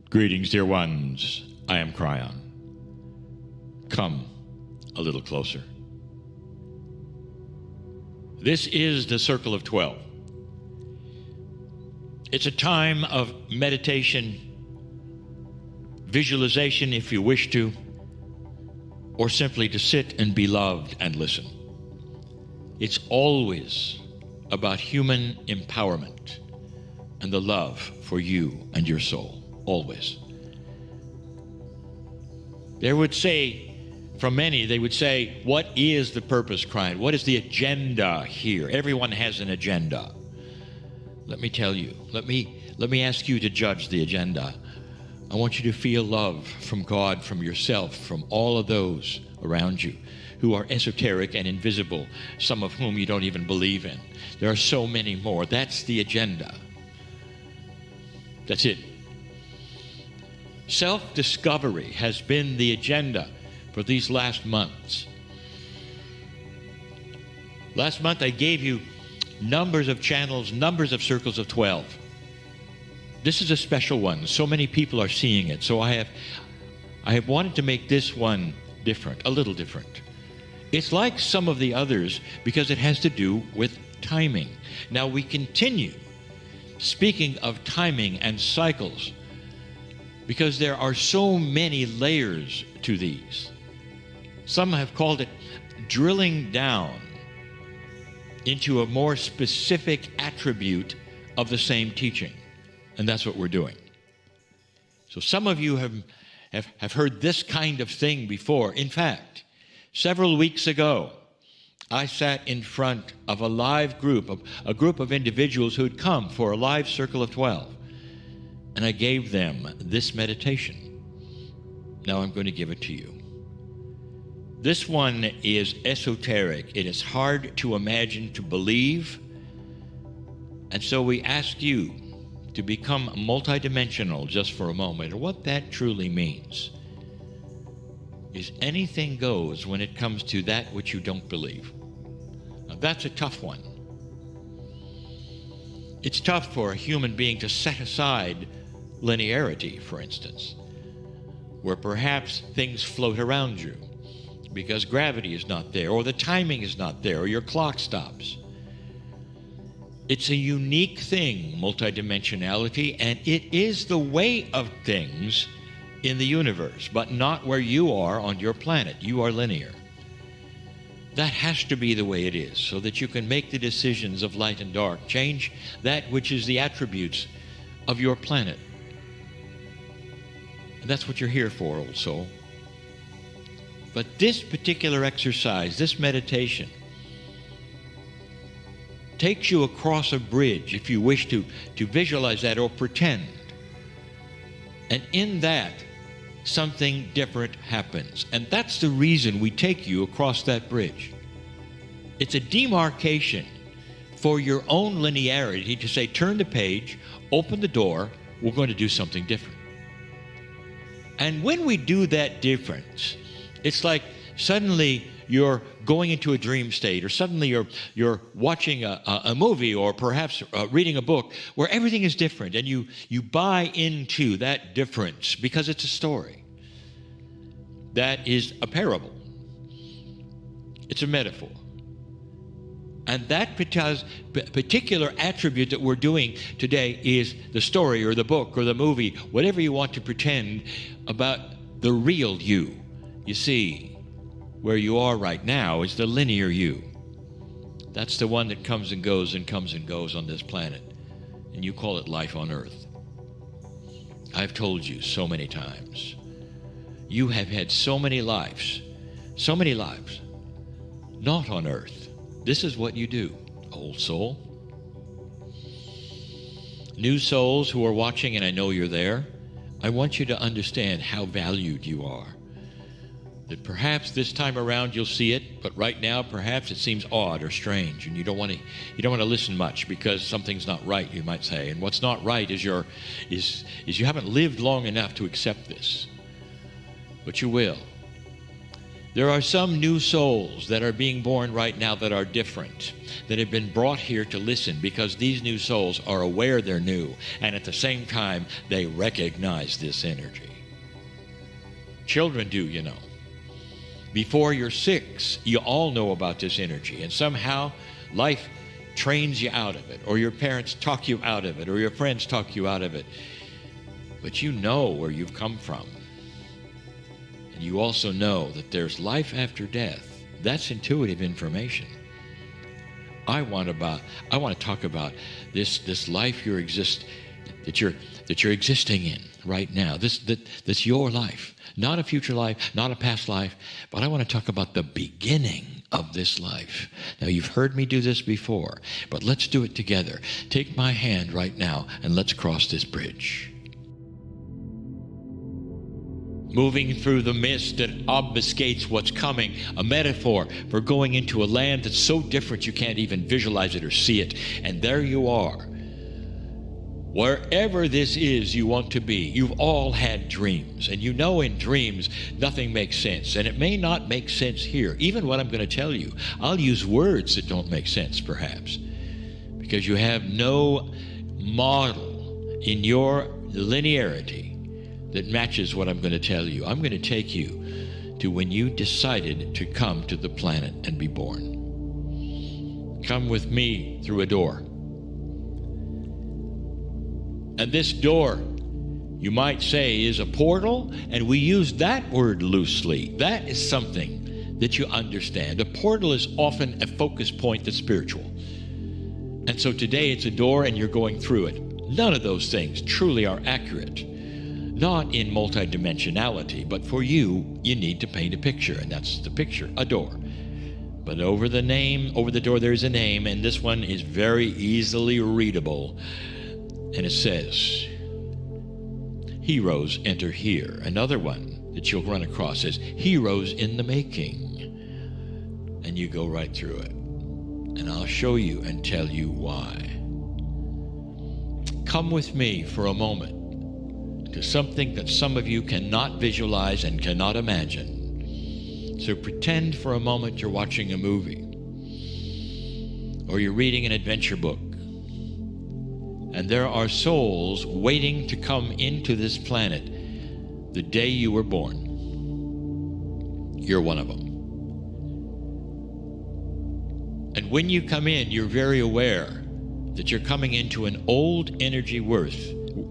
Greetings, dear ones. I am Kryon. Come a little closer. This is the Circle of 12. It's a time of meditation, visualization if you wish to, or simply to sit and be loved and listen. It's always about human empowerment and the love for you and your soul. Always. There would say, from many, they would say, what is the purpose, Kryon? What is the agenda here? Everyone has an agenda. Let me tell you, let me ask you to judge the agenda. I want you to feel love from God, from yourself, from all of those around you who are esoteric and invisible, some of whom you don't even believe in. There are so many more. That's the agenda. That's it. Self-discovery has been the agenda for these last months. Last month I gave you numbers of channels, numbers of circles of 12. This is a special one. So many people are seeing it. So I have wanted to make this one different, a little different. It's like some of the others because it has to do with timing. Now we continue speaking of timing and cycles, because there are so many layers to these. Some have called it drilling down into a more specific attribute of the same teaching. And that's what we're doing. So some of you have heard this kind of thing before. In fact, several weeks ago, I sat in front of a live group, a group of individuals who had come for a live Circle of 12. And I gave them this meditation. Now I'm going to give it to you. This one is esoteric. It is hard to imagine, to believe. And so we ask you to become multidimensional just for a moment. And what that truly means is anything goes when it comes to that which you don't believe. Now that's a tough one. It's tough for a human being to set aside linearity, for instance, where perhaps things float around you because gravity is not there, or the timing is not there, or your clock stops. It's a unique thing, multidimensionality, and it is the way of things in the universe, but not where you are on your planet. You are linear. That has to be the way it is, so that you can make the decisions of light and dark, change that which is the attributes of your planet. And that's what you're here for, old soul. But this particular exercise, this meditation, takes you across a bridge, if you wish to visualize that or pretend. And in that, something different happens. And that's the reason we take you across that bridge. It's a demarcation for your own linearity to say, turn the page, open the door, we're going to do something different. And when we do that difference, it's like suddenly you're going into a dream state, or suddenly you're watching a movie, or perhaps reading a book where everything is different, and you buy into that difference because it's a story. That is a parable. It's a metaphor. And that particular attribute that we're doing today is the story or the book or the movie, whatever you want to pretend about the real you. You see, where you are right now is the linear you. That's the one that comes and goes and comes and goes on this planet. And you call it life on earth. I've told you so many times. You have had so many lives, not on earth. This is what you do, old soul. New souls who are watching, and I know you're there, I want you to understand how valued you are. That perhaps this time around you'll see it, but right now perhaps it seems odd or strange, and you don't want to listen much because something's not right, you might say. And what's not right is you haven't lived long enough to accept this. But you will. There are some new souls that are being born right now that are different, that have been brought here to listen, because these new souls are aware they're new, and at the same time, they recognize this energy. Children do, you know. Before you're 6, you all know about this energy, and somehow life trains you out of it, or your parents talk you out of it, or your friends talk you out of it. But you know where you've come from. And you also know that there's life after death. That's intuitive information. I want to talk about this life that you're existing in right now. That's your life, not a future life, not a past life, but I want to talk about the beginning of this life. Now, you've heard me do this before, but let's do it together. Take my hand right now and let's cross this bridge. Moving through the mist that obfuscates what's coming, a metaphor for going into a land that's so different you can't even visualize it or see it. And there you are. Wherever this is you want to be, you've all had dreams. And you know in dreams nothing makes sense. And it may not make sense here. Even what I'm going to tell you, I'll use words that don't make sense perhaps, because you have no model in your linearity that matches what I'm going to tell you. I'm going to take you to when you decided to come to the planet and be born. Come with me through a door. And this door, you might say, is a portal, and we use that word loosely. That is something that you understand. A portal is often a focus point that's spiritual. And so today it's a door and you're going through it. None of those things truly are accurate. Not in multidimensionality, but for you, you need to paint a picture, and that's the picture, a door. But over the door, there's a name, and this one is very easily readable. And it says, heroes enter here. Another one that you'll run across says, heroes in the making. And you go right through it. And I'll show you and tell you why. Come with me for a moment to something that some of you cannot visualize and cannot imagine. So pretend for a moment you're watching a movie, or you're reading an adventure book, and there are souls waiting to come into this planet the day you were born. You're one of them. And when you come in, you're very aware that you're coming into an old energy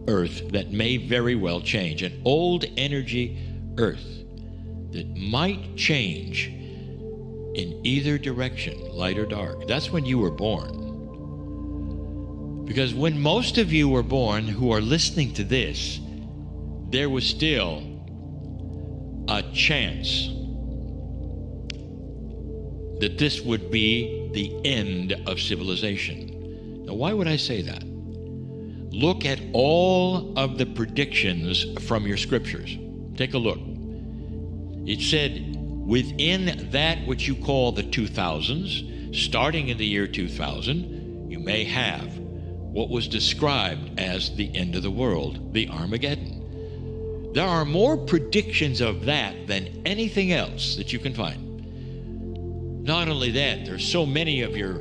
earth that may very well change, an old energy earth that might change in either direction, light or dark. That's when you were born. Because when most of you were born who are listening to this, there was still a chance that this would be the end of civilization. Now, why would I say that? Look at all of the predictions from your scriptures. Take a look. It said, within that which you call the 2000s, starting in the year 2000, you may have what was described as the end of the world, the Armageddon. There are more predictions of that than anything else that you can find. Not only that, there's so many of your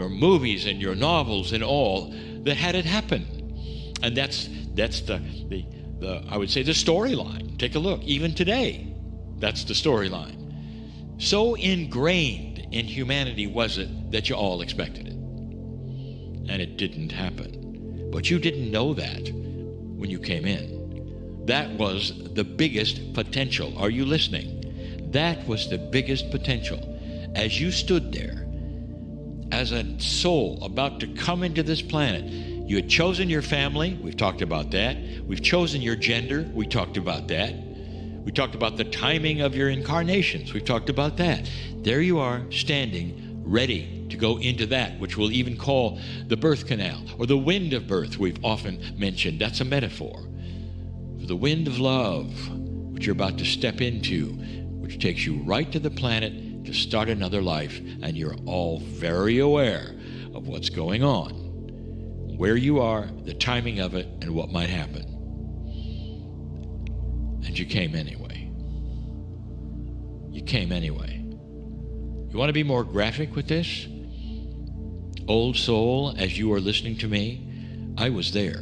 movies and your novels and all that had it happen. And that's the I would say the storyline. Take a look. Even today, that's the storyline. So ingrained in humanity was it that you all expected it. And it didn't happen. But you didn't know that when you came in. That was the biggest potential. Are you listening? That was the biggest potential. As you stood there, as a soul about to come into this planet, you had chosen your family. We've talked about that. We've chosen your gender. We talked about that. We talked about the timing of your incarnations. We've talked about that. There you are, standing, ready to go into that, which we'll even call the birth canal, or the wind of birth we've often mentioned. That's a metaphor for the wind of love, which you're about to step into, which takes you right to the planet to start another life, and you're all very aware of what's going on, where you are, the timing of it, and what might happen. And you came anyway. You came anyway. You want to be more graphic with this? Old soul, as you are listening to me, I was there.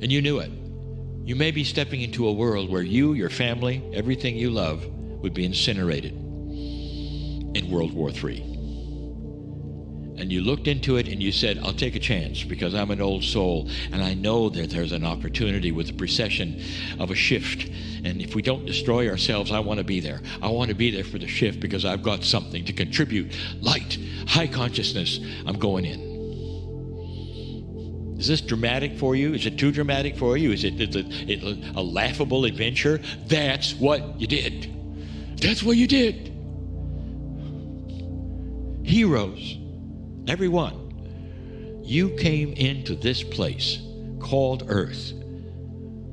And you knew it. You may be stepping into a world where you, your family, everything you love would be incinerated in World War III. And you looked into it and you said, I'll take a chance because I'm an old soul and I know that there's an opportunity with the precession of a shift. And if we don't destroy ourselves, I want to be there. I want to be there for the shift because I've got something to contribute. Light, high consciousness, I'm going in. Is this dramatic for you? Is it too dramatic for you? Is it a laughable adventure? That's what you did. That's what you did. Heroes, everyone, you came into this place called Earth,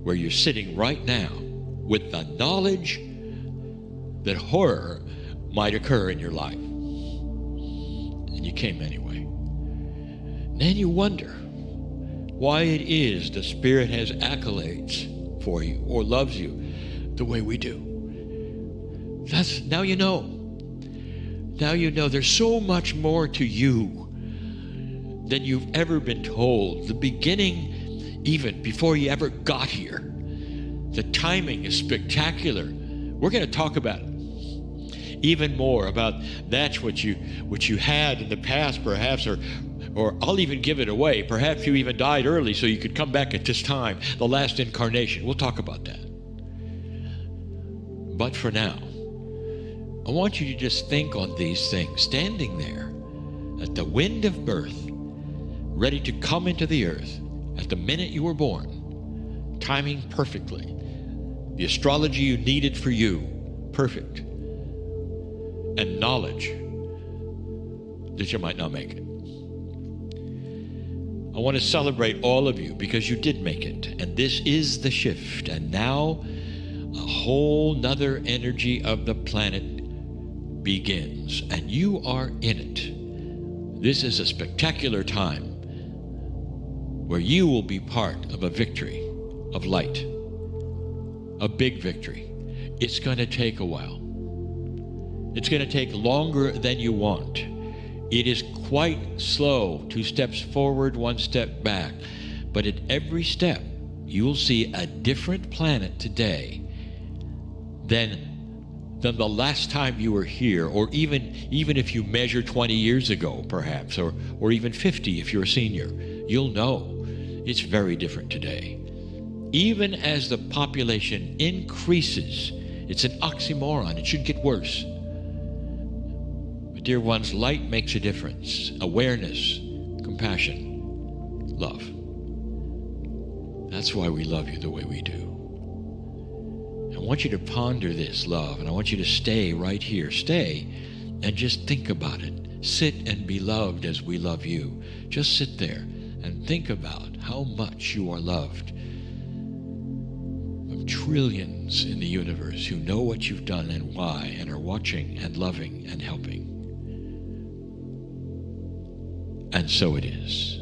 where you're sitting right now with the knowledge that horror might occur in your life. And you came anyway. And then you wonder why it is the Spirit has accolades for you or loves you the way we do. Now you know. Now you know there's so much more to you than you've ever been told. The beginning, even before you ever got here, the timing is spectacular. We're going to talk about even more about that's what you had in the past, perhaps, or I'll even give it away. Perhaps you even died early so you could come back at this time, the last incarnation. We'll talk about that. But for now, I want you to just think on these things, standing there at the wind of birth, ready to come into the earth at the minute you were born, timing perfectly. The astrology you needed for you, perfect. And knowledge that you might not make it. I want to celebrate all of you because you did make it. And this is the shift. And now a whole nother energy of the planet begins. And you are in it. This is a spectacular time where you will be part of a victory of light. A big victory. It's going to take a while. It's going to take longer than you want. It is quite slow, 2 steps forward, 1 step back. But at every step, you will see a different planet today than the last time you were here, or even if you measure 20 years ago, perhaps, or even 50 if you're a senior. You'll know it's very different today. Even as the population increases, it's an oxymoron. It should get worse. But dear ones, light makes a difference. Awareness, compassion, love. That's why we love you the way we do. I want you to ponder this love, and I want you to stay right here. Stay and just think about it. Sit and be loved as we love you. Just sit there and think about how much you are loved. Of trillions in the universe who know what you've done and why, and are watching and loving and helping. And so it is.